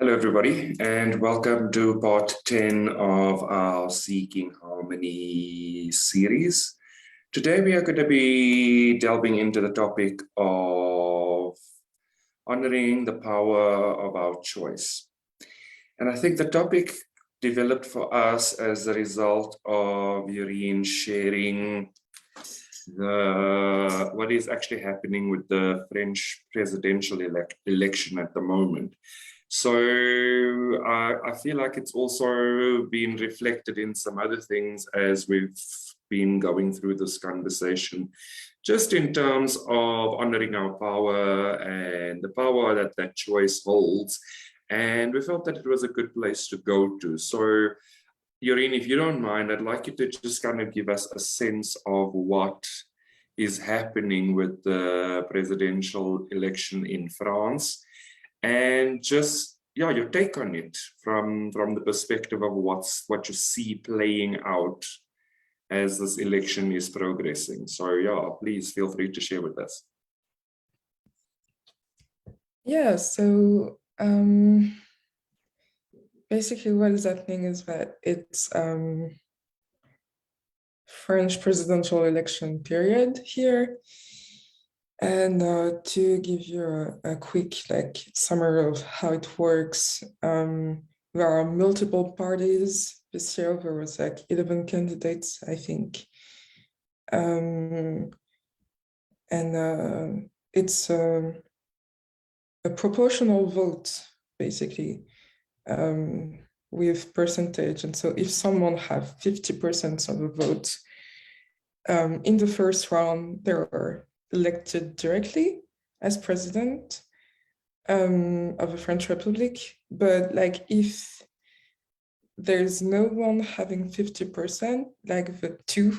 Hello, everybody, and welcome to part 10 of our Seeking Harmony series. Today, we are going to be delving into the topic of honoring the power of our choice. And I think the topic developed for us as a result of Irene sharing what is actually happening with the French presidential election at the moment. So I feel like it's also been reflected in some other things as we've been going through this conversation, just in terms of honoring our power and the power that that choice holds. And we felt that it was a good place to go to. So, Irene, if you don't mind, I'd like you to just kind of give us a sense of what is happening with the presidential election in France. And just, yeah, your take on it from the perspective of what you see playing out as this election is progressing. So, yeah, please feel free to share with us. Yeah, so basically what is happening is that it's French presidential election period here. And to give you a quick summary of how it works, there are multiple parties. This year there was 11 candidates, I think. And it's a proportional vote, basically, with percentage. And so if someone has 50% of the vote in the first round, there are elected directly as president of the French Republic. But if there's no one having 50%, the two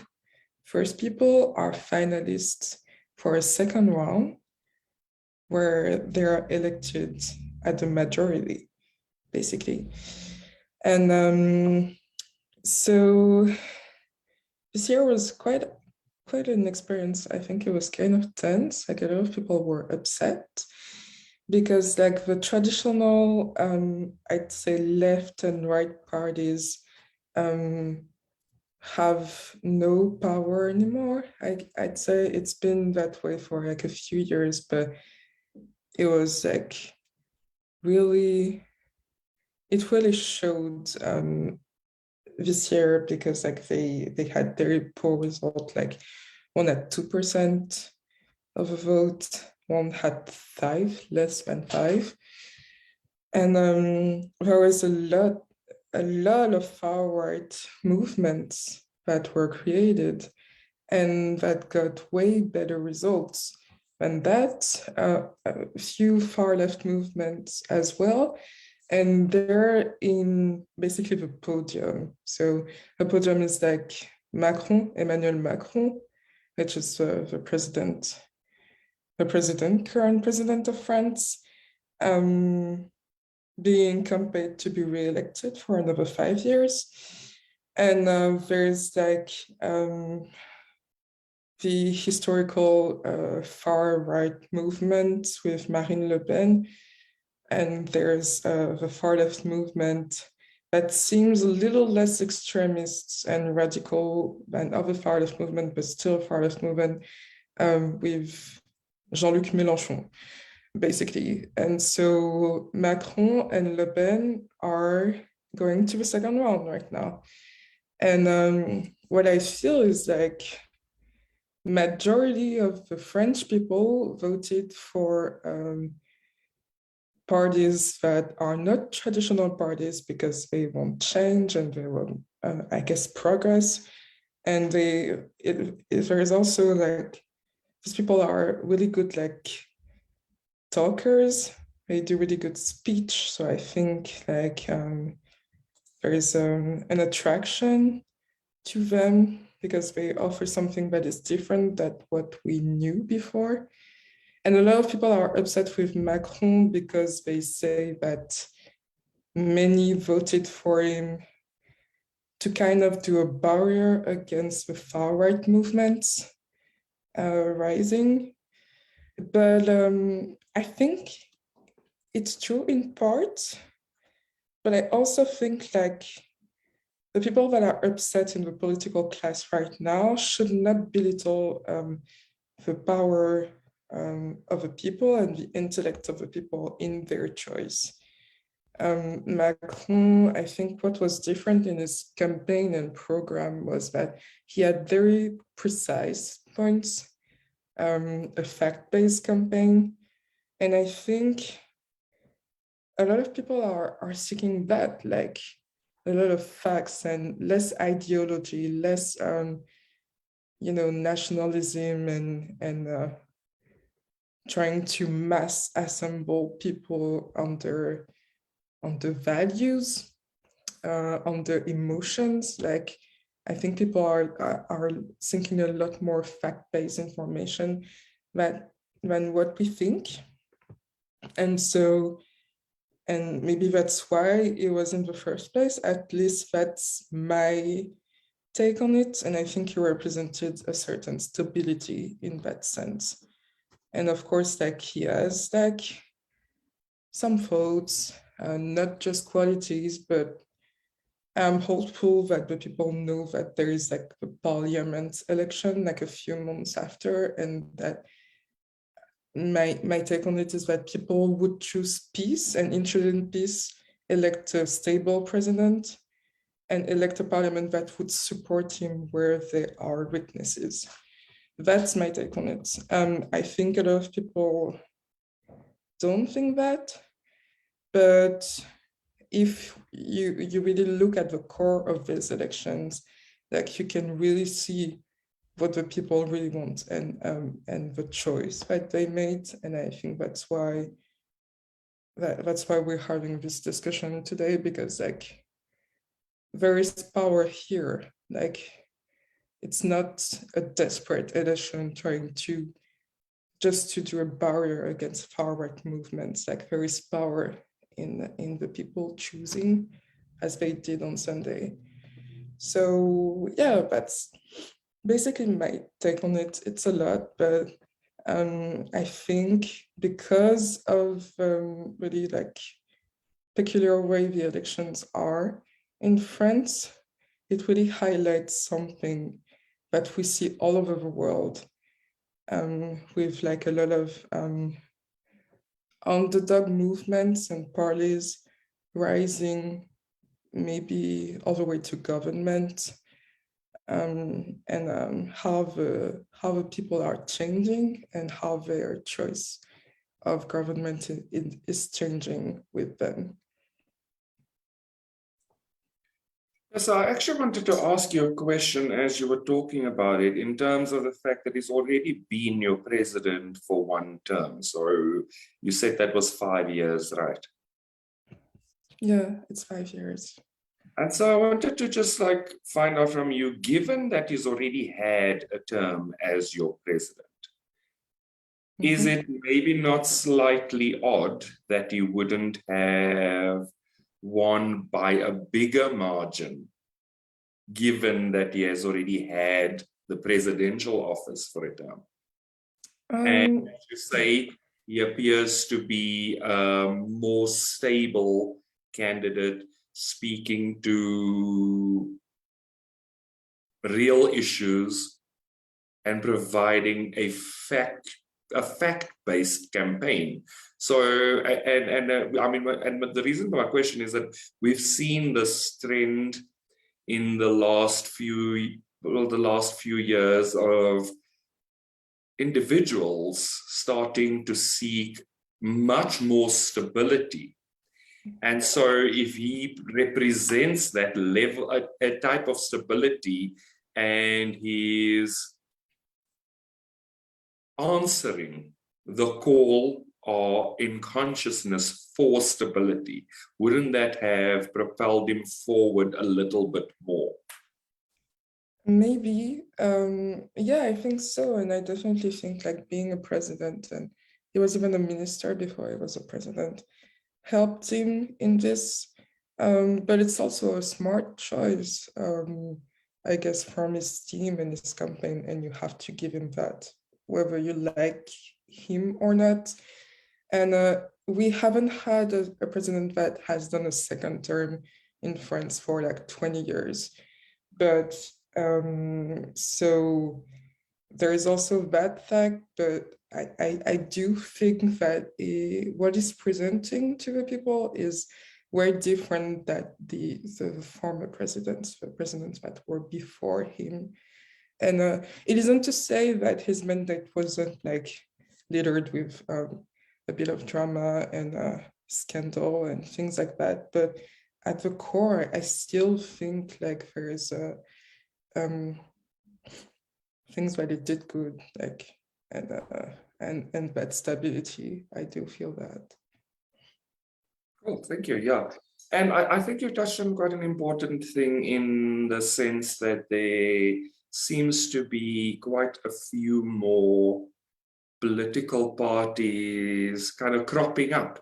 first people are finalists for a second round where they are elected at the majority, basically. And so this year was quite an experience. I think it was kind of tense. A lot of people were upset because the traditional, I'd say left and right parties have no power anymore. I'd say it's been that way for a few years, but it was really, it really showed this year because they had very poor result. One had 2% of a vote, one had 5, less than 5. And there was a lot of far-right movements that were created and that got way better results than that. A few far-left movements as well. And they're in basically the podium. So the podium is Macron, Emmanuel Macron, which is the current president of France, being campaigned to be re-elected for another 5 years. And there's the historical far-right movement with Marine Le Pen. And there's the far-left movement that seems a little less extremist and radical than other far-left movement, but still far-left movement with Jean-Luc Mélenchon, basically. And so Macron and Le Pen are going to the second round right now. And what I feel is majority of the French people voted for parties that are not traditional parties because they want change and they want, I guess, progress. And there is also these people are really good talkers. They do really good speech. So I think there is an attraction to them because they offer something that is different than what we knew before. And a lot of people are upset with Macron because they say that many voted for him to kind of do a barrier against the far-right movements rising. But I think it's true in part. But I also think like the people that are upset in the political class right now should not belittle the power of the people and the intellect of the people in their choice. Macron, I think what was different in his campaign and program was that he had very precise points, a fact-based campaign. And I think a lot of people are seeking that, like a lot of facts and less ideology, less, nationalism and trying to mass assemble people under values, under emotions. Like I think people are seeking a lot more fact-based information than what we think. And so, and maybe that's why it was in the first place. At least that's my take on it. And I think he represented a certain stability in that sense. And of course, like he has like some faults, not just qualities, but I'm hopeful that the people know that there is like the parliament election like a few months after, and that my take on it is that people would choose peace, and interested in peace, elect a stable president and elect a parliament that would support him where there are weaknesses. That's my take on it. I think a lot of people don't think that, but if you really look at the core of these elections, like you can really see what the people really want and the choice that they made. And I think that's why we're having this discussion today, because like there is power here. Like it's not a desperate election trying to just to do a barrier against far-right movements. Like there is power in the people choosing as they did on Sunday. So yeah, that's basically my take on it. It's a lot, but I think because of really like peculiar way the elections are in France, it really highlights something that we see all over the world, with like a lot of underdog movements and parties rising, maybe all the way to government, and how the people are changing and how their choice of government is changing with them. So I actually wanted to ask you a question as you were talking about it, in terms of the fact that he's already been your president for one term. So you said that was 5 years, right? Yeah, it's 5 years. And so I wanted to just like find out from you, given that he's already had a term as your president, is it maybe not slightly odd that you wouldn't have won by a bigger margin, given that he has already had the presidential office for a term? And as you say, he appears to be a more stable candidate, speaking to real issues and providing a fact-based campaign. So, I mean, and the reason for my question is that we've seen this trend in the last few years of individuals starting to seek much more stability. And so if he represents that level, a type of stability, and he's answering the call in consciousness for stability, wouldn't that have propelled him forward a little bit more? Maybe, yeah, I think so. And I definitely think like being a president, and he was even a minister before he was a president, helped him in this. But it's also a smart choice, I guess, from his team and his campaign, and you have to give him that, whether you like him or not. And we haven't had a president that has done a second term in France for like 20 years. But so there is also that fact, but I do think that what is presenting to the people is way different that the former presidents, the presidents that were before him. And it isn't to say that his mandate wasn't like littered with a bit of drama and scandal and things like that, but at the core, I still think like there is things that it did good, like and that stability. I do feel that. Cool, thank you. Yeah, and I think you touched on quite an important thing in the sense that there seems to be quite a few more political parties kind of cropping up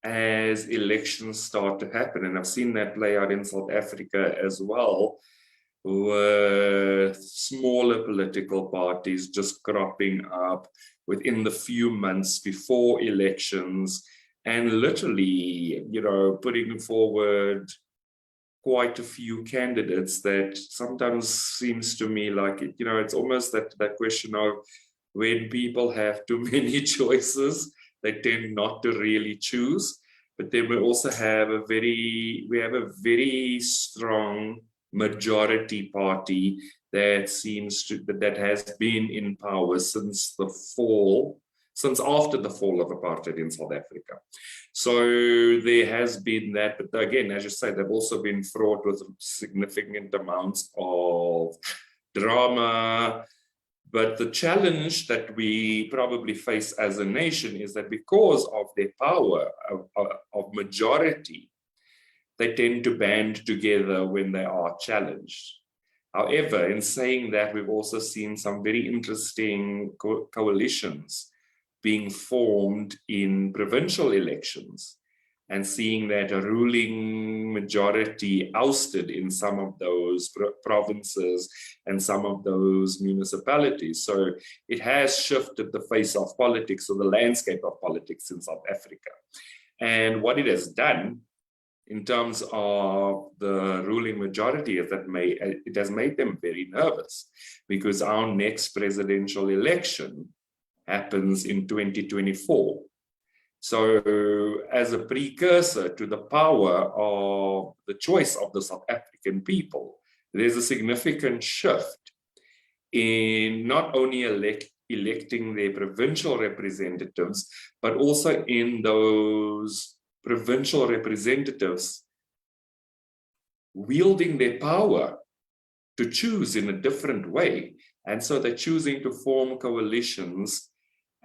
as elections start to happen. And I've seen that play out in South Africa as well, with smaller political parties just cropping up within the few months before elections, and literally, you know, putting forward quite a few candidates that sometimes seems to me like, you know, it's almost that question of when people have too many choices, they tend not to really choose. But then we also have a very strong majority party that has been in power since after the fall of apartheid in South Africa. So there has been that, but again, as you say, they've also been fraught with significant amounts of drama. But the challenge that we probably face as a nation is that because of their power of majority, they tend to band together when they are challenged. However, in saying that, we've also seen some very interesting coalitions being formed in provincial elections, and seeing that a ruling majority ousted in some of those provinces and some of those municipalities. So it has shifted the face of politics, or the landscape of politics in South Africa. And what it has done in terms of the ruling majority is that it has made them very nervous, because our next presidential election happens in 2024. So as a precursor to the power of the choice of the South African people, there's a significant shift in not only electing their provincial representatives, but also in those provincial representatives wielding their power to choose in a different way. And so they're choosing to form coalitions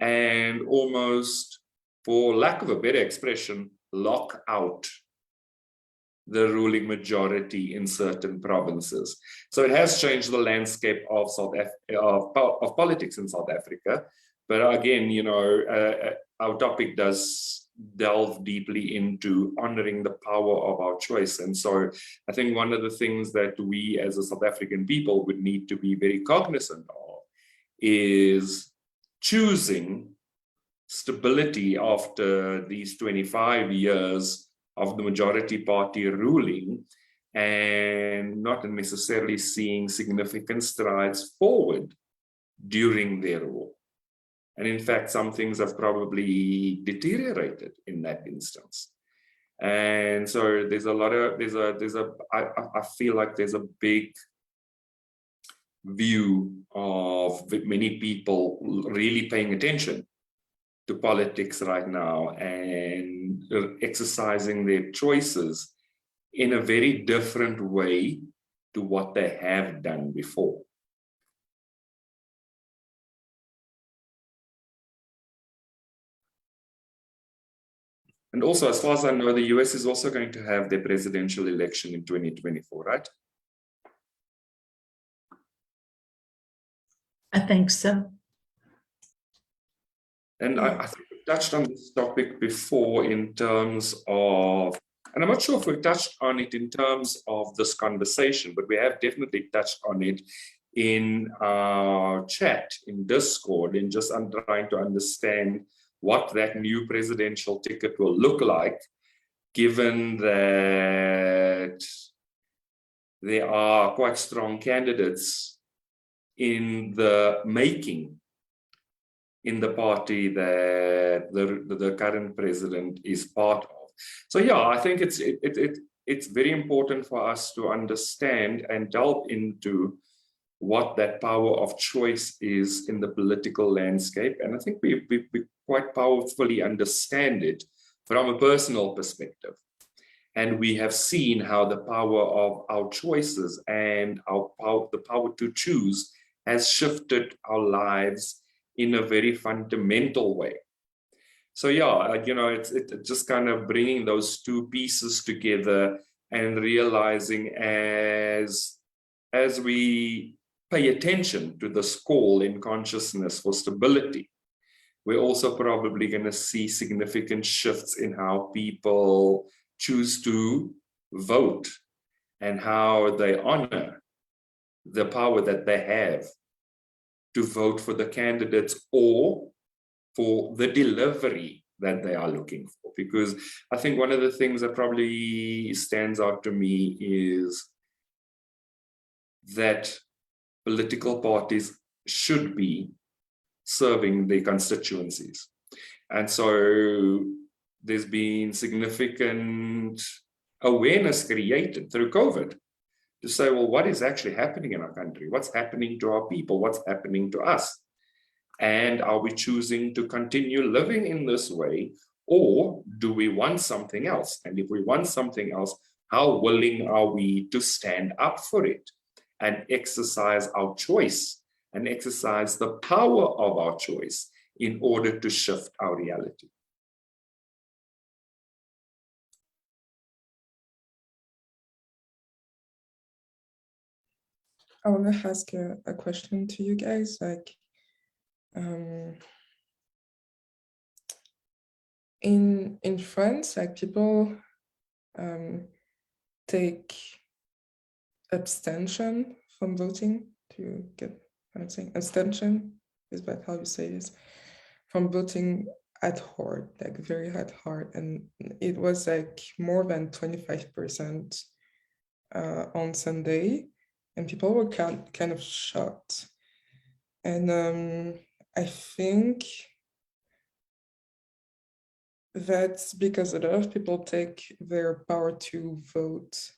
and almost, for lack of a better expression, lock out the ruling majority in certain provinces. So it has changed the landscape of of politics in South Africa. But again, you know, our topic does delve deeply into honoring the power of our choice. And so I think one of the things that we as a South African people would need to be very cognizant of is choosing stability after these 25 years of the majority party ruling, and not necessarily seeing significant strides forward during their rule. And in fact, some things have probably deteriorated in that instance. And so there's a lot of, I feel like there's a big view of many people really paying attention to politics right now and exercising their choices in a very different way to what they have done before. And also, as far as I know, the US is also going to have their presidential election in 2024, right? I think so. And I think we touched on this topic before in terms of, and I'm not sure if we touched on it in terms of this conversation, but we have definitely touched on it in our chat in Discord, in just trying to understand what that new presidential ticket will look like, given that there are quite strong candidates in the making in the party that the current president is part of. So yeah, I think it's very important for us to understand and delve into what that power of choice is in the political landscape. And I think we quite powerfully understand it from a personal perspective. And we have seen how the power of our choices and the power to choose has shifted our lives in a very fundamental way. So yeah, it's just kind of bringing those two pieces together and realizing as we pay attention to this call in consciousness for stability, we're also probably going to see significant shifts in how people choose to vote and how they honor the power that they have to vote for the candidates or for the delivery that they are looking for. Because I think one of the things that probably stands out to me is that political parties should be serving their constituencies. And so there's been significant awareness created through COVID to say, well, what is actually happening in our country? What's happening to our people? What's happening to us? And are we choosing to continue living in this way, or do we want something else? And if we want something else, how willing are we to stand up for it and exercise our choice and exercise the power of our choice in order to shift our reality? I want to ask a question to you guys, like, in France, like, people take abstention from voting to get, I'm saying abstention, is that how you say this? From voting at heart, like very at heart. And it was like more than 25% on Sunday, and people were kind of shocked. And I think that's because a lot of people take their power to vote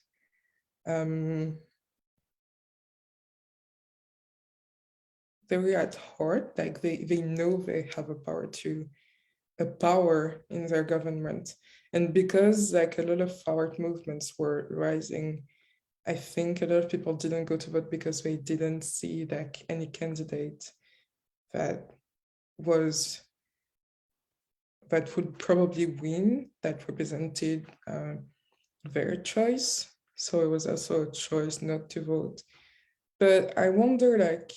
very at heart, like they know they have a power in their government. And because like a lot of forward movements were rising, I think a lot of people didn't go to vote because they didn't see like any candidate that would probably win, that represented their choice. So it was also a choice not to vote. But I wonder, like,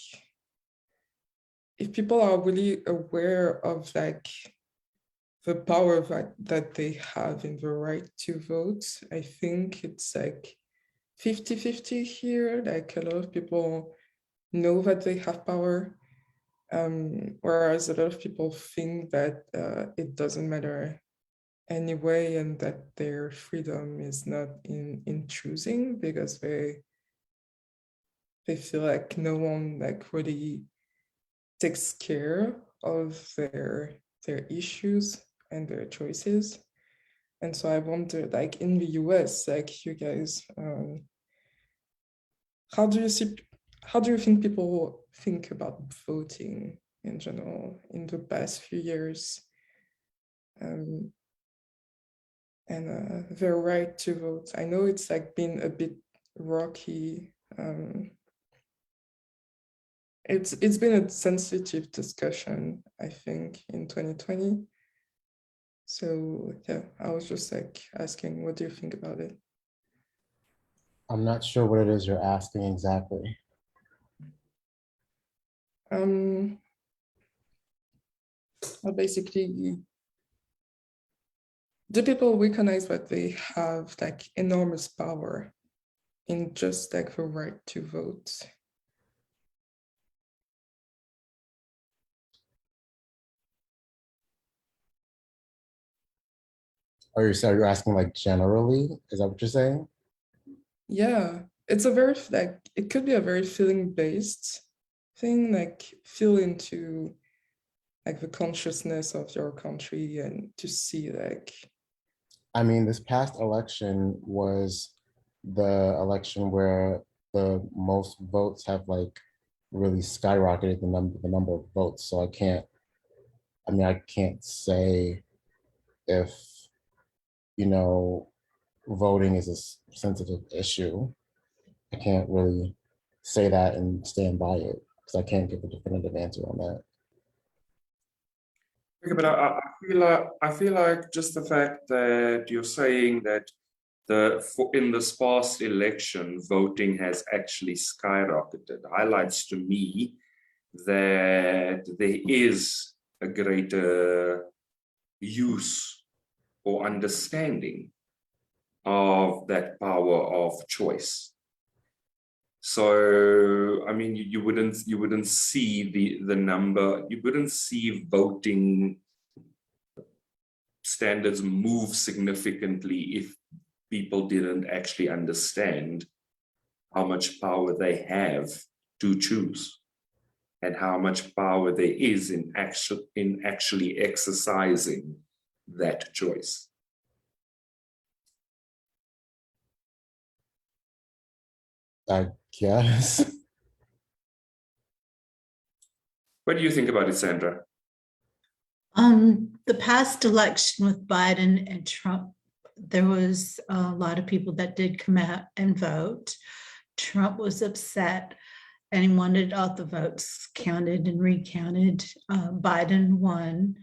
if people are really aware of like the power that they have in the right to vote. I think it's like 50-50 here. Like a lot of people know that they have power, whereas a lot of people think that it doesn't matter anyway, and that their freedom is not in choosing, because they feel like no one like really takes care of their issues and their choices. And so I wonder, like in the US, like you guys, how do you think people think about voting in general in the past few years, and their right to vote? I know it's like been a bit rocky. It's been a sensitive discussion, I think, in 2020. So yeah, I was just like asking, what do you think about it? I'm not sure what it is you're asking exactly. Well, basically, do people recognize that they have like enormous power in just like the right to vote? You're asking like generally? Is that what you're saying? Yeah, it's a very like it could be a very feeling based thing, like feel into like the consciousness of your country and to see like I mean, this past election was the election where the most votes have like really skyrocketed the number of votes. So I can't say if, you know, voting is a sensitive issue. I can't really say that and stand by it because I can't give a definitive answer on that. Okay, but I feel like just the fact that you're saying that in this past election, voting has actually skyrocketed highlights to me that there is a greater use or understanding of that power of choice. So, I mean, you wouldn't see the number, you wouldn't see voting standards move significantly if people didn't actually understand how much power they have to choose and how much power there is in actually exercising that choice. I guess. What do you think about it, Sandra? The past election with Biden and Trump, there was a lot of people that did come out and vote. Trump was upset and he wanted all the votes counted and recounted. Biden won.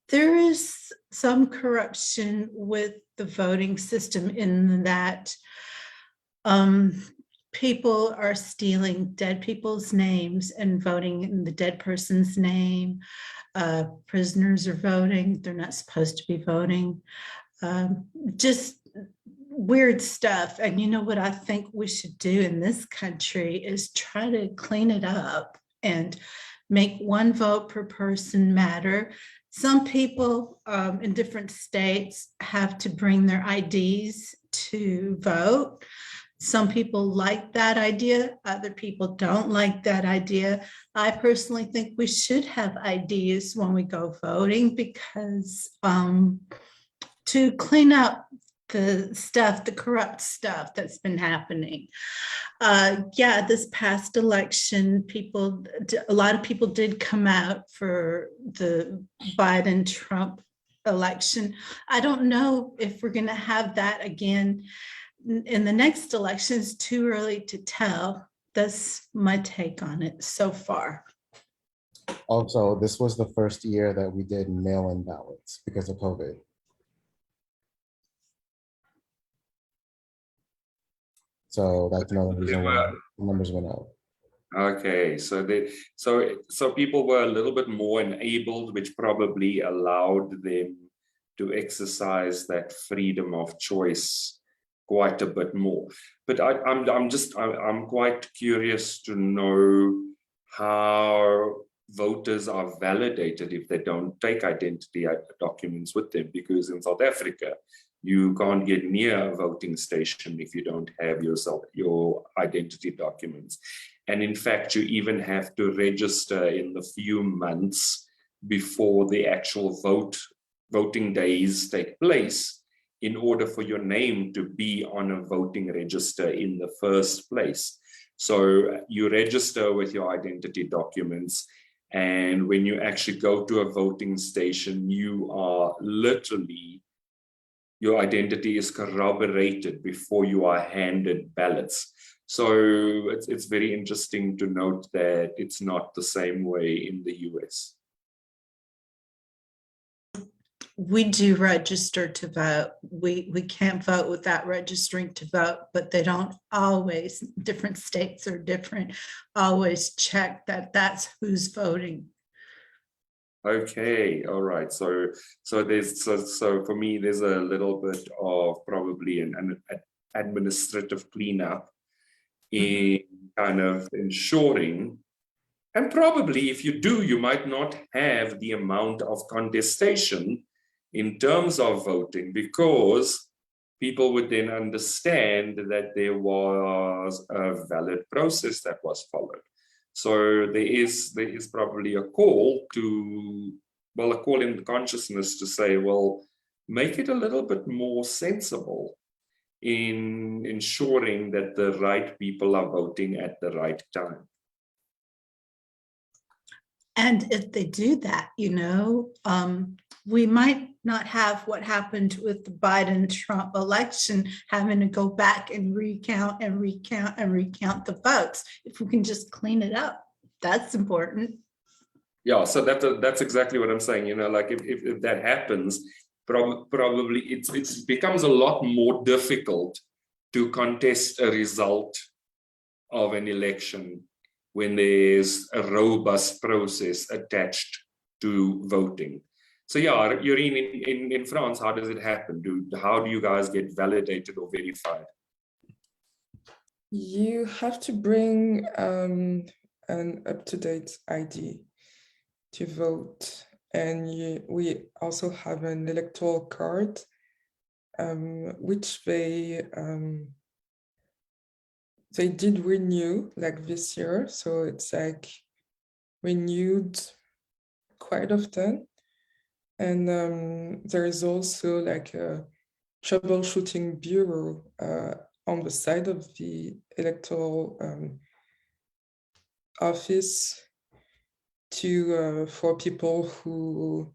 There is some corruption with the voting system in that people are stealing dead people's names and voting in the dead person's name. Prisoners are voting. They're not supposed to be voting. Just weird stuff. And you know what I think we should do in this country is try to clean it up and make one vote per person matter. Some people in different states have to bring their IDs to vote. Some people like that idea. Other people don't like that idea. I personally think we should have IDs when we go voting because to clean up the stuff, the corrupt stuff that's been happening. Yeah, this past election, a lot of people did come out for the Biden-Trump election. I don't know if we're going to have that again in the next election. Is too early to tell. That's my take on it so far. Also, this was the first year that we did mail-in ballots because of COVID. So that's another reason why the numbers went up. Okay, so people were a little bit more enabled, which probably allowed them to exercise that freedom of choice quite a bit more. But I'm quite curious to know how voters are validated if they don't take identity documents with them, because in South Africa, you can't get near a voting station if you don't have your identity documents. And in fact, you even have to register in the few months before the actual voting days take place in order for your name to be on a voting register in the first place. So you register with your identity documents, and when you actually go to a voting station, you are literally, your identity is corroborated before you are handed ballots. So it's very interesting to note that it's not the same way in the US. We do register to vote. We can't vote without registering to vote, but they don't always, different states are different, always check that that's who's voting. Okay, all right. So for me, there's a little bit of probably an administrative cleanup in kind of ensuring, and probably if you do, you might not have the amount of contestation in terms of voting, because people would then understand that there was a valid process that was followed. So there is probably a call to, well, a call in consciousness to say, well, make it a little bit more sensible in ensuring that the right people are voting at the right time. And if they do that, we might not have what happened with the Biden-Trump election, having to go back and recount the votes. If we can just clean it up, that's important. Yeah, so that's exactly what I'm saying. Like if that happens, probably it becomes a lot more difficult to contest a result of an election when there's a robust process attached to voting. So yeah, you're in France, how does it happen? How do you guys get validated or verified? You have to bring an up-to-date ID to vote. And we also have an electoral card, which they did renew like this year. So it's like renewed quite often. And there is also like a troubleshooting bureau on the side of the electoral office for people who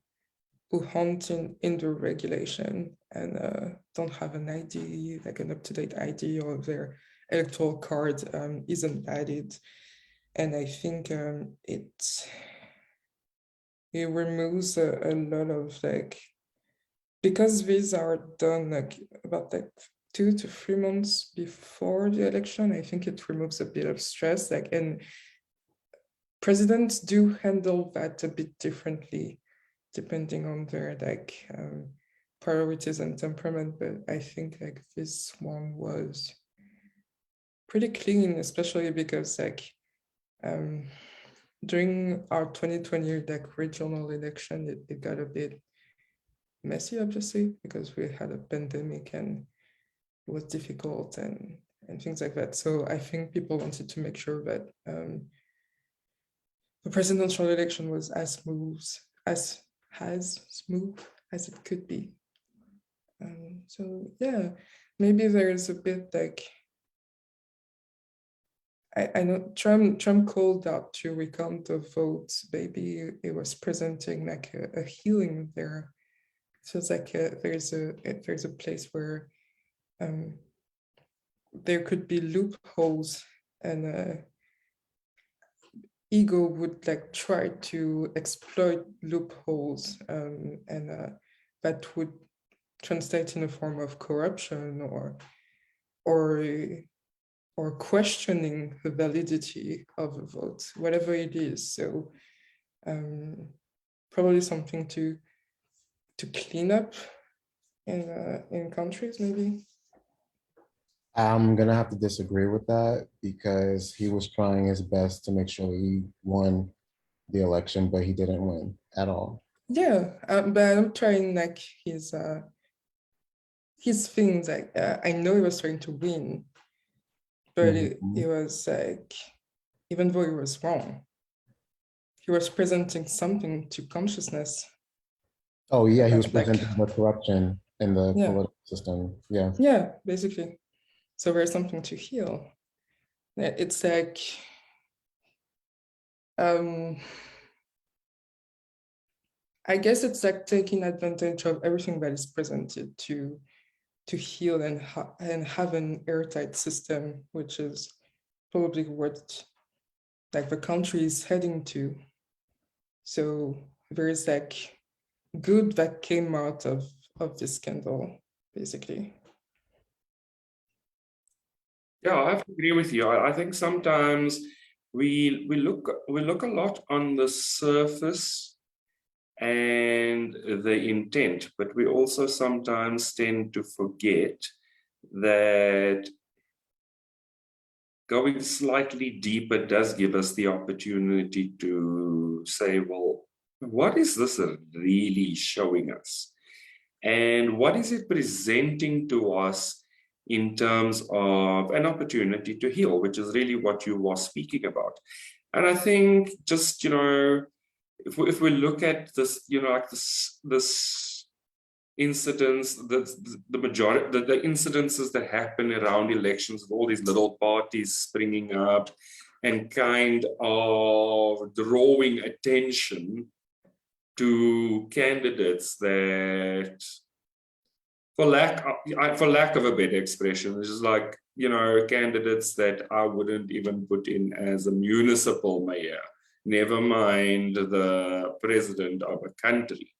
hunt in the regulation and don't have an ID, like an up-to-date ID, or their electoral card isn't valid. And I think it removes a lot of like, because these are done like about like 2 to 3 months before the election, I think it removes a bit of stress. Like, and presidents do handle that a bit differently depending on their like priorities and temperament. But I think like this one was pretty clean, especially because like during our 2020 like regional election, it got a bit messy, obviously, because we had a pandemic and it was difficult and things like that. So I think people wanted to make sure that the presidential election was as smooth as it could be. So yeah, maybe there's a bit like, I know Trump called out to recount the votes. Maybe it was presenting like a healing there. So it's like there's a place where there could be loopholes, and ego would like try to exploit loopholes, and that would translate in a form of corruption or questioning the validity of a vote, whatever it is. So probably something to clean up in countries, maybe. I'm gonna have to disagree with that because he was trying his best to make sure he won the election, but he didn't win at all. Yeah, but I'm trying like his things. Like I know he was trying to win, but it was like, even though he was wrong, he was presenting something to consciousness. Oh yeah, he was presenting the corruption in the Yeah. political system. Yeah. Yeah, basically. So there's something to heal. It's like I guess it's like taking advantage of everything that is presented to heal and have an airtight system, which is probably what like the country is heading to. So there is like good that came out of this scandal, basically. Yeah, I have to agree with you. I think sometimes we look a lot on the surface and the intent, but we also sometimes tend to forget that going slightly deeper does give us the opportunity to say, well, what is this really showing us? And what is it presenting to us in terms of an opportunity to heal, which is really what you were speaking about. And I think just, if we look at this, like this incidents, the majority, the incidences that happen around elections, with all these little parties springing up and kind of drawing attention to candidates that, for lack of a better expression, it's just like, candidates that I wouldn't even put in as a municipal mayor, never mind the president of a country.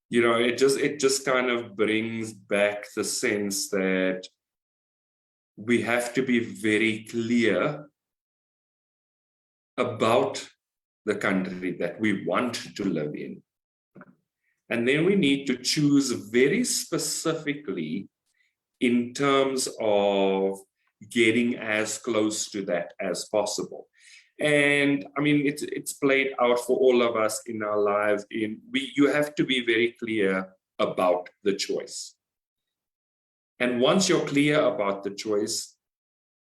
It just kind of brings back the sense that we have to be very clear about the country that we want to live in. And then we need to choose very specifically in terms of getting as close to that as possible. And I mean, it's played out for all of us in our lives. You have to be very clear about the choice. And once you're clear about the choice,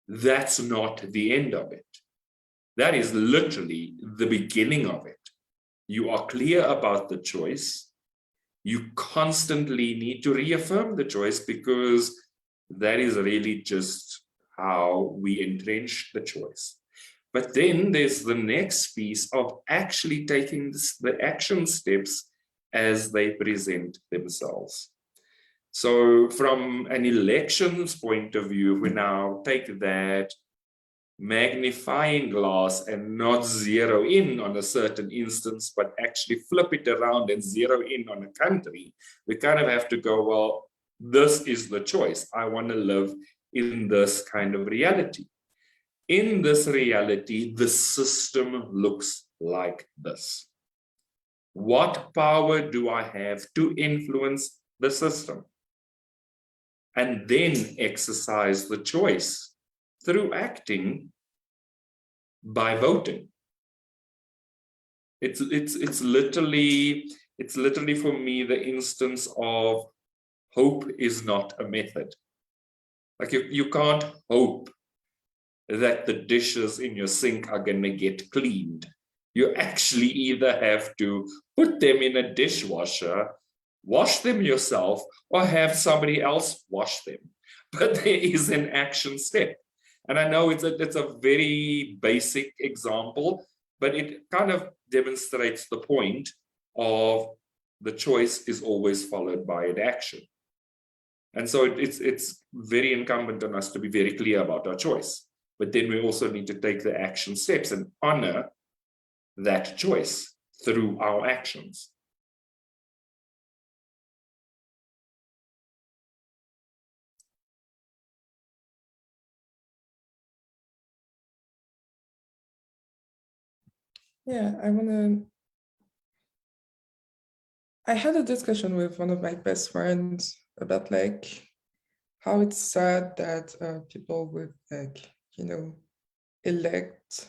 that's not the end of it. That is literally the beginning of it. You are clear about the choice. You constantly need to reaffirm the choice, because that is really just how we entrench the choice. But then there's the next piece of actually taking the action steps as they present themselves. So from an elections point of view, we now take that magnifying glass and not zero in on a certain instance, but actually flip it around and zero in on a country. We kind of have to go, well, this is the choice. I want to live in this kind of reality. In this reality, the system looks like this. What power do I have to influence the system? And then exercise the choice through acting by voting. It's literally for me the instance of hope is not a method. Like you can't hope that the dishes in your sink are going to get cleaned. You actually either have to put them in a dishwasher, wash them yourself, or have somebody else wash them. But there is an action step. And I know it's a very basic example, but it kind of demonstrates the point of the choice is always followed by an action. And so it's very incumbent on us to be very clear about our choice. But then we also need to take the action steps and honor that choice through our actions. Yeah, I had a discussion with one of my best friends about like how it's sad that people would elect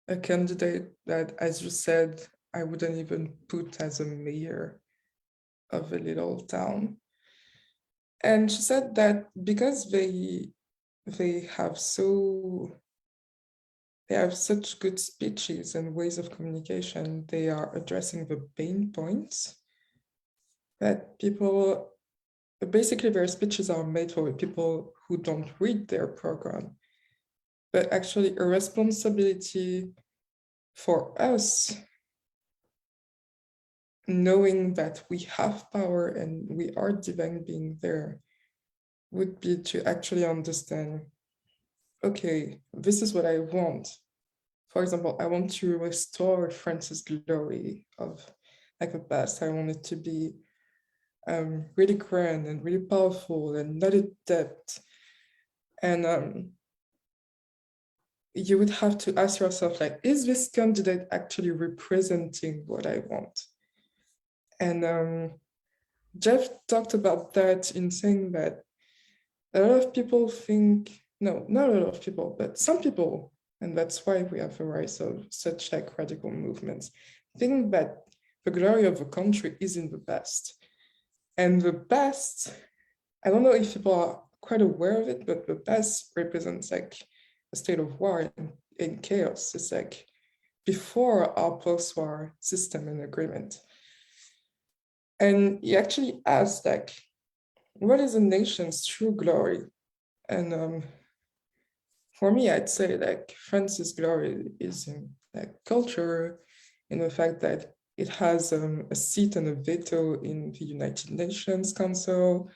a candidate that, as you said, I wouldn't even put as a mayor of a little town. And she said that because they have such good speeches and ways of communication, they are addressing the pain points that people, basically their speeches are made for people who don't read their program. But actually a responsibility for us, knowing that we have power and we are divine being there, would be to actually understand, okay, this is what I want. For example, I want to restore France's glory of like the past. I want it to be really grand and really powerful and not a debt. And you would have to ask yourself, like, is this candidate actually representing what I want? And Jeff talked about that in saying that a lot of people think, no, not a lot of people, but some people, and that's why we have a rise of such like radical movements, think that the glory of a country is in the past. And the best, I don't know if people are quite aware of it, but the best represents like a state of war and chaos. It's like before our post-war system and agreement. And he actually asked like, what is a nation's true glory? And for me, I'd say like France's glory is in like culture, in the fact that it has a seat and a veto in the United Nations Council.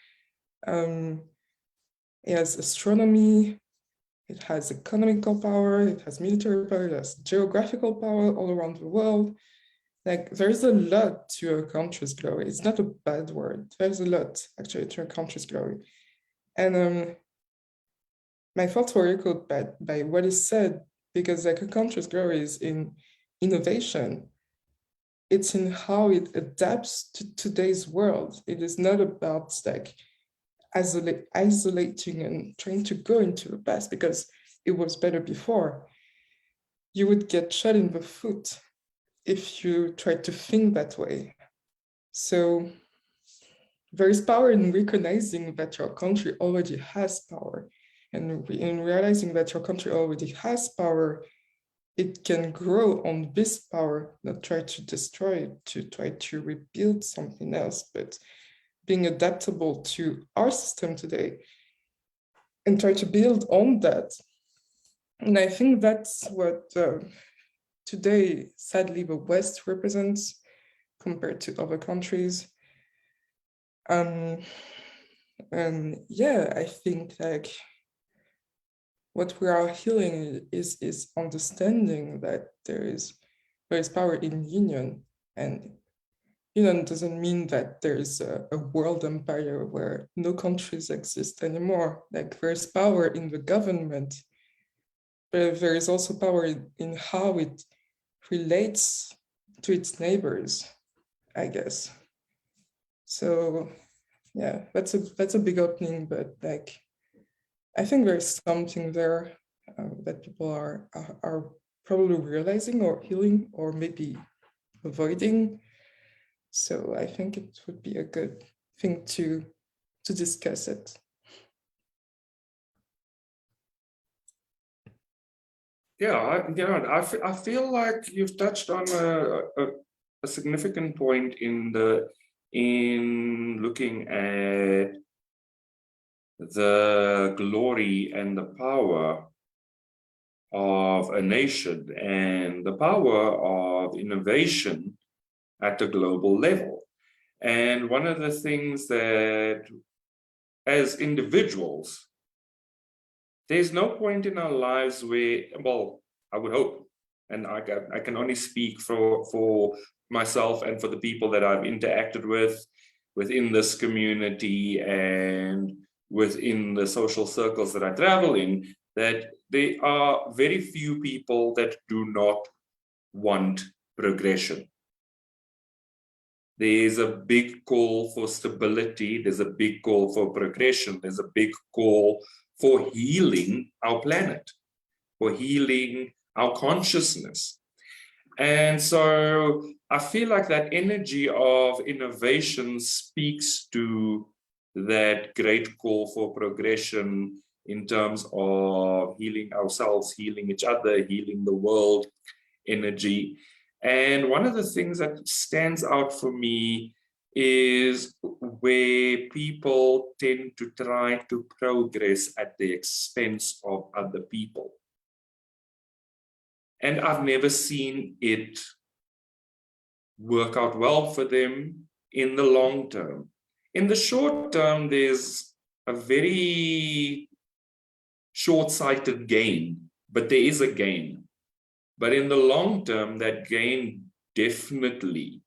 It has astronomy, it has economical power, it has military power, it has geographical power all around the world. Like there's a lot to a country's glory. It's not a bad word. There's a lot actually to a country's glory. And my thoughts were echoed by what is said, because like a country's glory is in innovation. It's in how it adapts to today's world. It is not about like isolating and trying to go into the past because it was better before. You would get shot in the foot if you try to think that way. So there is power in recognizing that your country already has power. And in realizing that your country already has power, it can grow on this power, not try to destroy it, to try to rebuild something else, but being adaptable to our system today and try to build on that. And I think that's what today, sadly, the West represents compared to other countries. And yeah, I think like what we are healing is understanding that there is power in union, and union doesn't mean that there's a world empire where no countries exist anymore. Like there's power in the government, but there is also power in how it relates to its neighbors, I guess. So yeah, that's a big opening, but like I think there's something there that people are probably realizing or healing or maybe avoiding. So I think it would be a good thing to discuss it. Yeah, I feel like you've touched on a significant point in looking at the glory and the power of a nation and the power of innovation at a global level. And one of the things that, as individuals, there's no point in our lives where, well, I would hope, and I can only speak for myself and for the people that I've interacted with within this community and within the social circles that I travel in, that there are very few people that do not want progression. There's a big call for stability. There's a big call for progression. There's a big call for healing our planet, for healing our consciousness. And so I feel like that energy of innovation speaks to that great call for progression in terms of healing ourselves, healing each other, healing the world energy. And one of the things that stands out for me is where people tend to try to progress at the expense of other people. And I've never seen it work out well for them in the long term. In the short term, there's a very short-sighted gain, but there is a gain. But in the long term, that gain definitely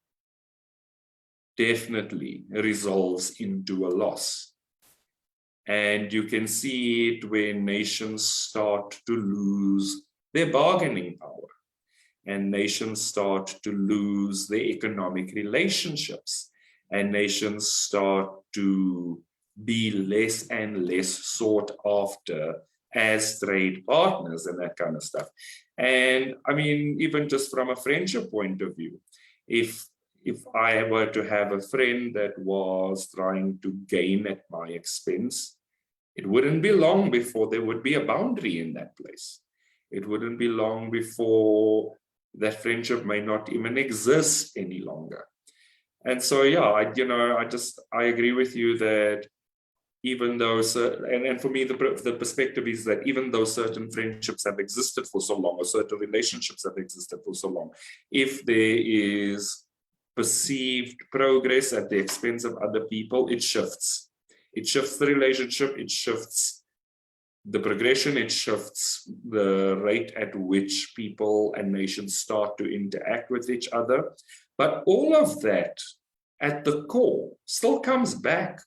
resolves into a loss. And you can see it when nations start to lose their bargaining power, and nations start to lose their economic relationships, and nations start to be less and less sought after as trade partners and that kind of stuff. And I mean, even just from a friendship point of view, if if I were to have a friend that was trying to gain at my expense, it wouldn't be long before there would be a boundary in that place. It wouldn't be long before that friendship may not even exist any longer. And so, yeah, I agree with you that even though, and for me, the perspective is that even though certain friendships have existed for so long, or certain relationships have existed for so long, if there is perceived progress at the expense of other people, it shifts. It shifts the relationship, it shifts the progression, it shifts the rate at which people and nations start to interact with each other. But all of that at the core still comes back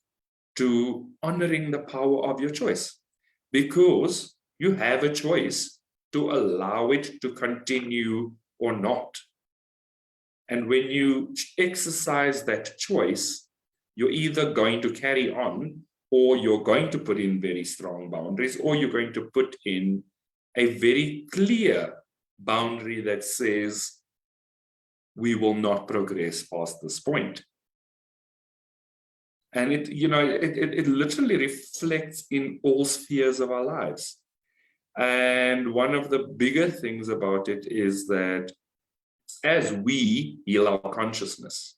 to honoring the power of your choice, because you have a choice to allow it to continue or not. And when you exercise that choice, you're either going to carry on, or you're going to put in very strong boundaries, or you're going to put in a very clear boundary that says, we will not progress past this point. And it literally reflects in all spheres of our lives. And one of the bigger things about it is that as we heal our consciousness,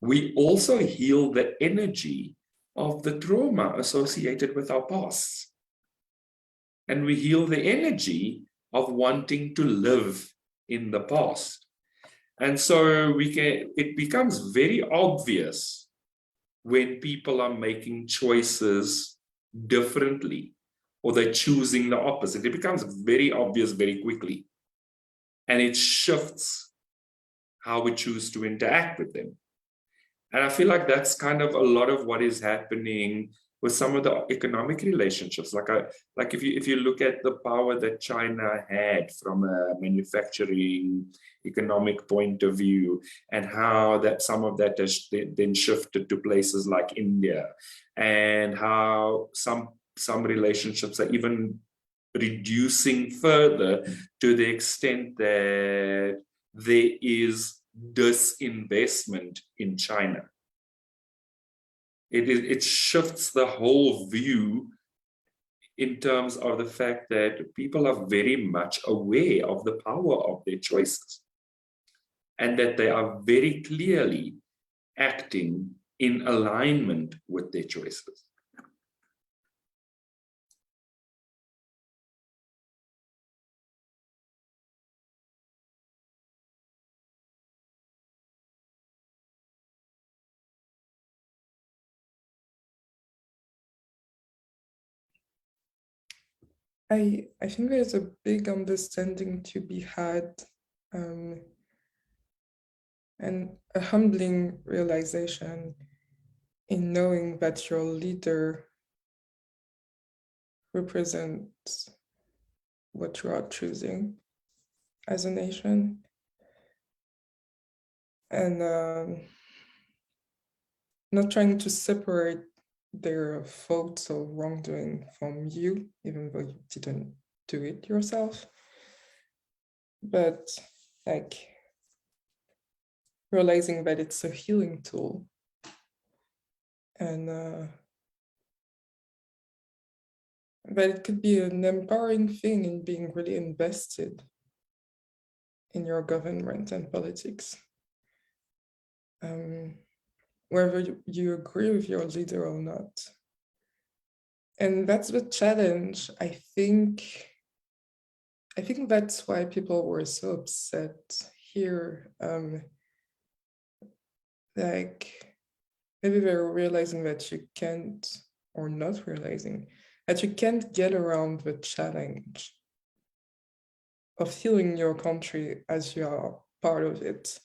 we also heal the energy of the trauma associated with our past. And we heal the energy of wanting to live in the past. And so it becomes very obvious when people are making choices differently, or they're choosing the opposite. It becomes very obvious very quickly. And it shifts how we choose to interact with them. And I feel like that's kind of a lot of what is happening with some of the economic relationships. Like if you look at the power that China had from a manufacturing economic point of view, and how that some of that has then shifted to places like India, and how some relationships are even reducing further to the extent that there is disinvestment in China. It shifts the whole view in terms of the fact that people are very much aware of the power of their choices, and that they are very clearly acting in alignment with their choices. I think there's a big understanding to be had, and a humbling realization in knowing that your leader represents what you are choosing as a nation. And not trying to separate their faults or wrongdoing from you, even though you didn't do it yourself. But like realizing that it's a healing tool, and that it could be an empowering thing in being really invested in your government and politics. Whether you agree with your leader or not. And that's the challenge. I think that's why people were so upset here. Like maybe they're realizing that you can't, or not realizing that you can't get around the challenge of healing your country as you are part of it.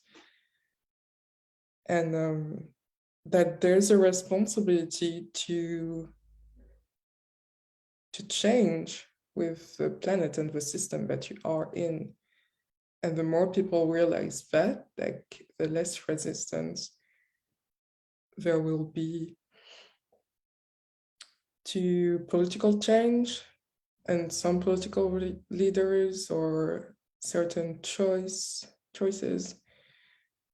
And that there's a responsibility to change with the planet and the system that you are in. And the more people realize that, like the less resistance there will be to political change, and some political leaders or certain choices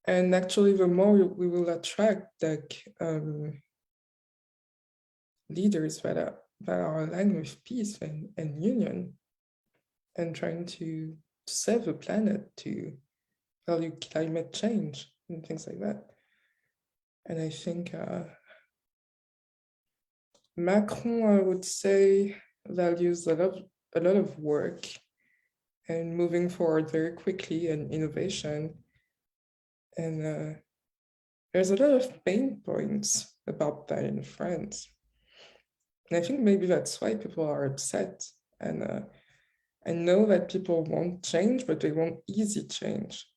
And actually, the more we will attract like leaders that are aligned with peace and union, and trying to save the planet, to value climate change and things like that. And I think Macron, I would say, values a lot of work and moving forward very quickly and innovation. And there's a lot of pain points about that in France. And I think maybe that's why people are upset. And I know that people want change, but they want easy change.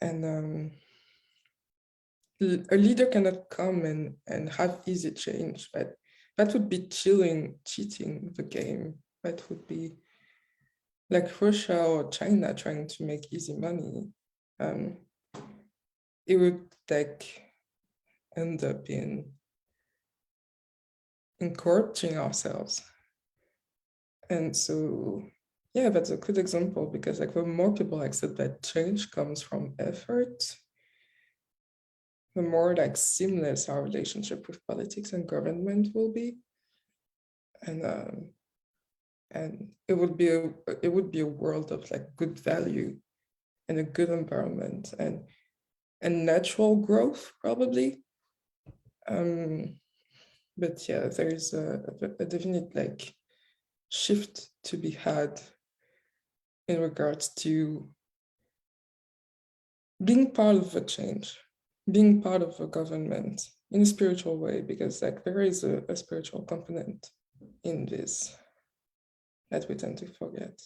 And a leader cannot come and have easy change. That would be cheating the game. That would be like Russia or China trying to make easy money. It would like end up in corrupting ourselves. And so, yeah, that's a good example, because like the more people accept that change comes from effort, the more like seamless our relationship with politics and government will be. And it would be a world of like good value and a good environment and natural growth, probably. But yeah, there is a definite like shift to be had in regards to being part of a change, being part of a government in a spiritual way, because like there is a spiritual component in this that we tend to forget.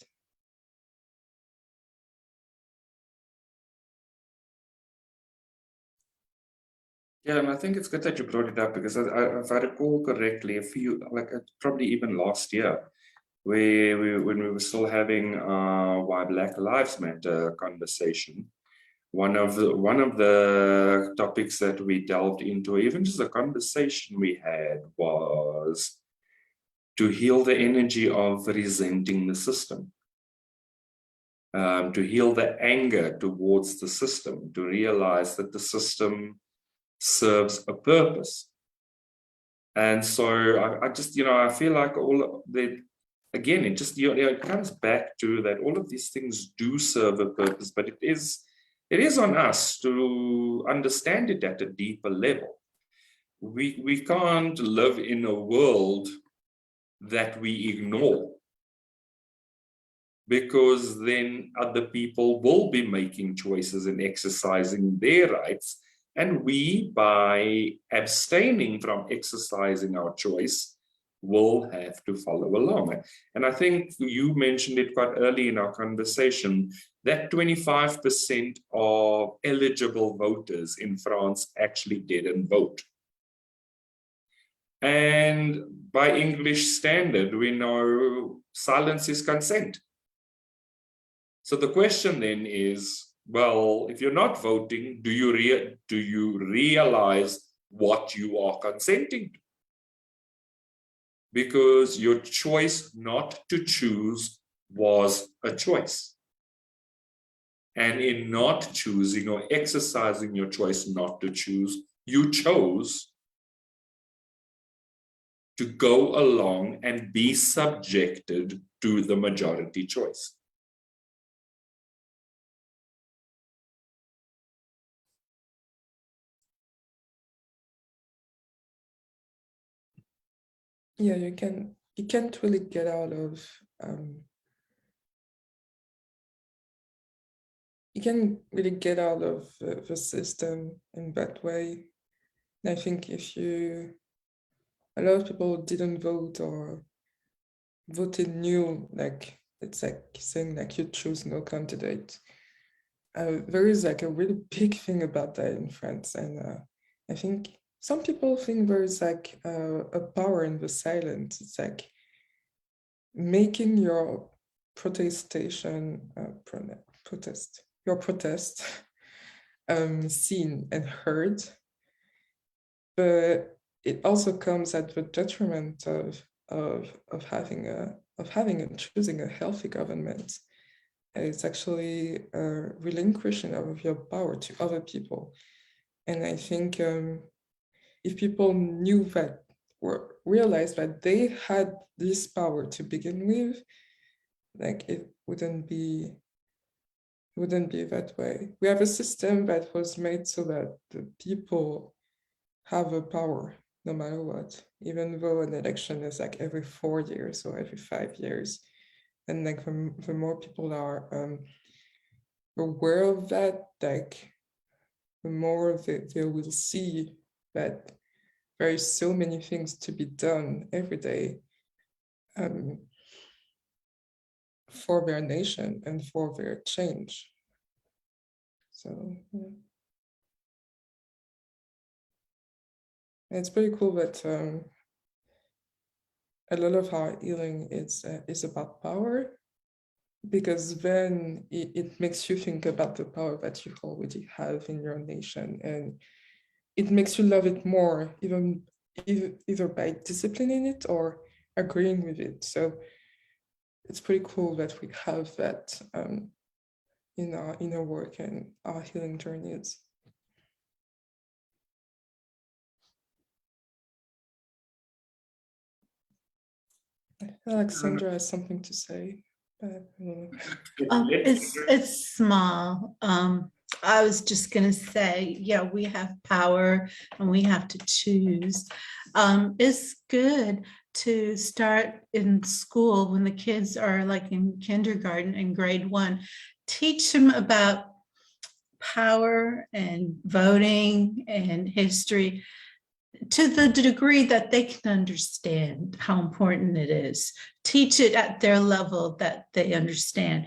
Yeah, and I think it's good that you brought it up, because if I recall correctly, probably even last year, when we were still having Why Black Lives Matter conversation, one of the topics that we delved into, even just a conversation we had, was to heal the energy of resenting the system, to heal the anger towards the system, to realize that the system serves a purpose. And so I just, I feel like all the, again, it just, it comes back to that all of these things do serve a purpose, but it is on us to understand it at a deeper level. We can't live in a world that we ignore, because then other people will be making choices and exercising their rights. And we, by abstaining from exercising our choice, will have to follow along. And I think you mentioned it quite early in our conversation, that 25% of eligible voters in France actually didn't vote. And by English standard, we know silence is consent. So the question then is, well, if you're not voting, do you realize what you are consenting to? Because your choice not to choose was a choice. And in not choosing or exercising your choice not to choose, you chose to go along and be subjected to the majority choice. Yeah, you can't really get out of you can really get out of the system in that way. And I think a lot of people didn't vote or voted new, like it's like saying like you choose no candidate. There is like a really big thing about that in France, and I think some people think there is like a power in the silence. It's like making your protest seen and heard, but it also comes at the detriment of having and choosing a healthy government. It's actually a relinquishing of your power to other people. And I think if people knew that, or realized that they had this power to begin with, like it wouldn't be that way. We have a system that was made so that the people have a power no matter what, even though an election is like every 4 years or every 5 years. And like the more people are aware of that, like the more they will see that there is so many things to be done every day for their nation and for their change. So yeah. It's pretty cool that a lot of our healing is about power, because then it makes you think about the power that you already have in your nation, and it makes you love it more, even either by disciplining it or agreeing with it. So it's pretty cool that we have that in our inner work and our healing journeys. Alexandra has something to say, but It's small. I was just gonna say, yeah, we have power and we have to choose. It's good to start in school when the kids are like in kindergarten and grade 1, teach them about power and voting and history to the degree that they can understand how important it is. Teach it at their level that they understand.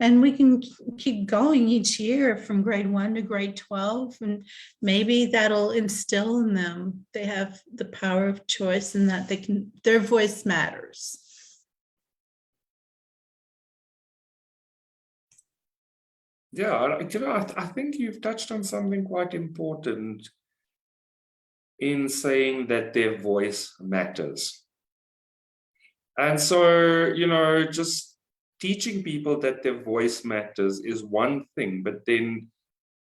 And we can keep going each year from grade 1 to grade 12, and maybe that'll instill in them they have the power of choice and that their voice matters. Yeah, I think you've touched on something quite important in saying that their voice matters. And so, just teaching people that their voice matters is one thing, but then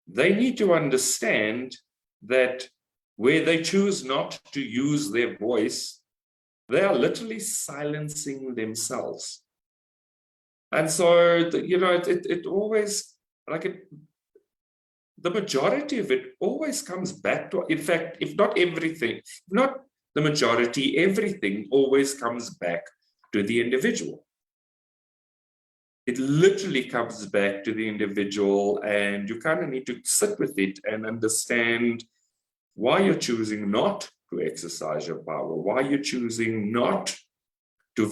they need to understand that where they choose not to use their voice, they are literally silencing themselves. And so, it always, the majority of it always comes back to, in fact, if not everything, not the majority, everything always comes back to the individual. It literally comes back to the individual, and you kind of need to sit with it and understand why you're choosing not to exercise your power, why you're choosing not to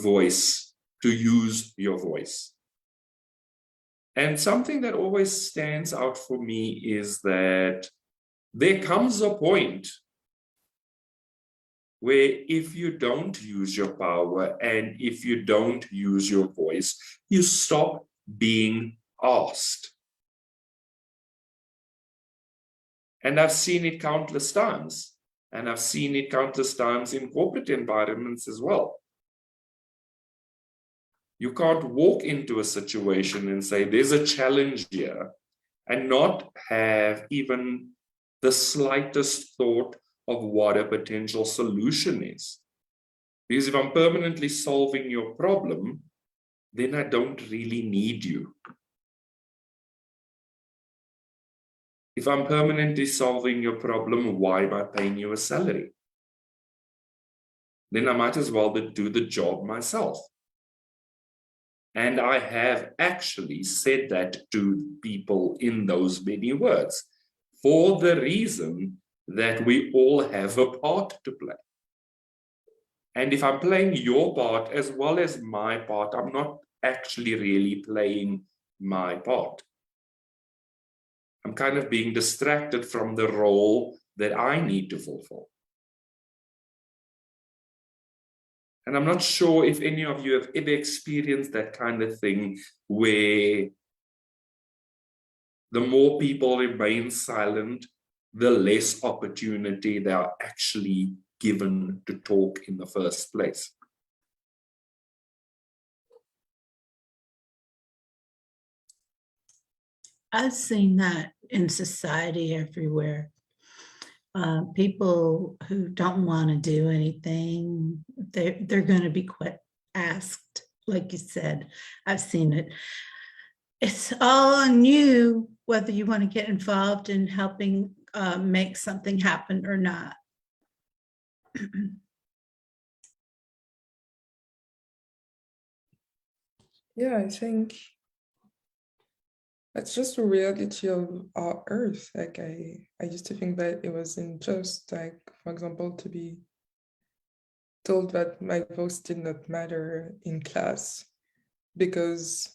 use your voice. And something that always stands out for me is that there comes a point where if you don't use your power and if you don't use your voice, you stop being asked. And I've seen it countless times. And I've seen it countless times in corporate environments as well. You can't walk into a situation and say, there's a challenge here, and not have even the slightest thought of what a potential solution is. Because if I'm permanently solving your problem, then I don't really need you. If I'm permanently solving your problem, why am I paying you a salary? Then I might as well do the job myself. And I have actually said that to people in those many words, for the reason that we all have a part to play. And if I'm playing your part as well as my part, I'm not actually really playing my part. I'm kind of being distracted from the role that I need to fulfill. And I'm not sure if any of you have ever experienced that kind of thing where the more people remain silent, the less opportunity they are actually given to talk in the first place. I've seen that in society everywhere. People who don't want to do anything, they're going to be asked, like you said. I've seen it. It's all on you whether you want to get involved in helping make something happen or not. Yeah, I think that's just the reality of our earth. Like I used to think that it was unjust, like, for example, to be told that my voice did not matter in class because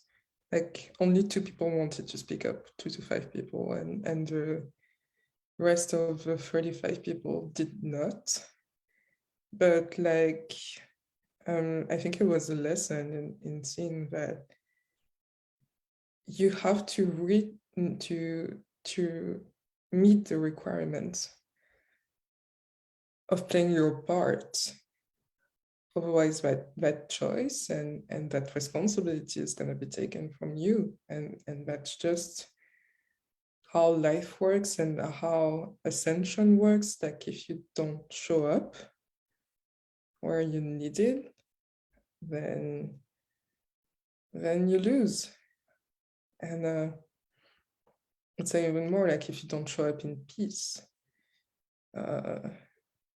like only 2 people wanted to speak up, 2 to 5 people, and the rest of the 35 people did not. But like I think it was a lesson in seeing that you have to read to meet the requirements of playing your part. Otherwise, that choice and that responsibility is going to be taken from you, and that's just how life works and how Ascension works. Like if you don't show up where you need it, then you lose. And I'd say even more, like if you don't show up in peace,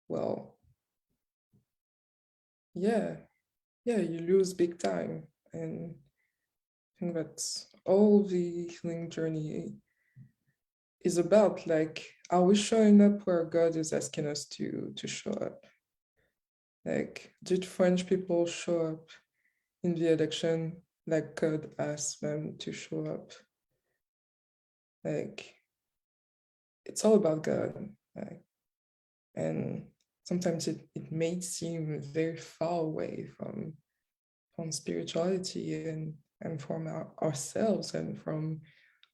well, yeah, you lose big time. And I think that's all the healing journey is about. Like, are we showing up where God is asking us to show up? Like, did French people show up in the election like God asked them to show up? Like, it's all about God. Like, and sometimes it may seem very far away from spirituality and from ourselves and from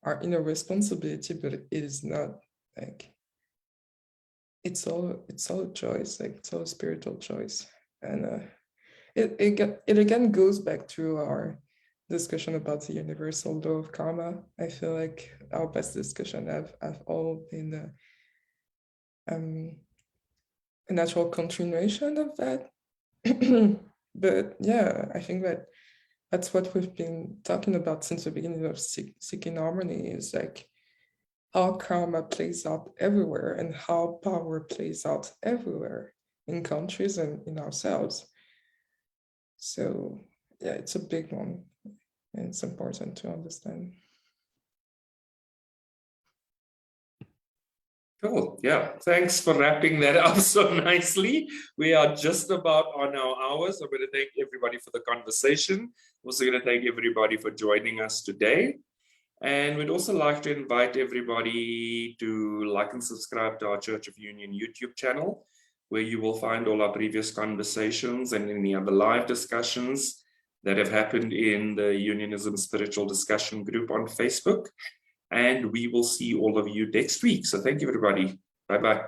our inner responsibility, but it is not. Like it's all a choice. Like it's all a spiritual choice. And it again goes back to our discussion about the universal law of karma. I feel like our past discussion have all been a natural continuation of that. But yeah, I think that's what we've been talking about since the beginning of Seeking Harmony, is like how karma plays out everywhere and how power plays out everywhere in countries and in ourselves. So yeah, it's a big one and it's important to understand. Cool. Yeah. Thanks for wrapping that up so nicely. We are just about on our hours. I'm going to thank everybody for the conversation. I'm also going to thank everybody for joining us today. And we'd also like to invite everybody to like and subscribe to our Church of Union YouTube channel, where you will find all our previous conversations and any other live discussions that have happened in the Unionism Spiritual Discussion group on Facebook. And we will see all of you next week. So thank you, everybody. Bye-bye.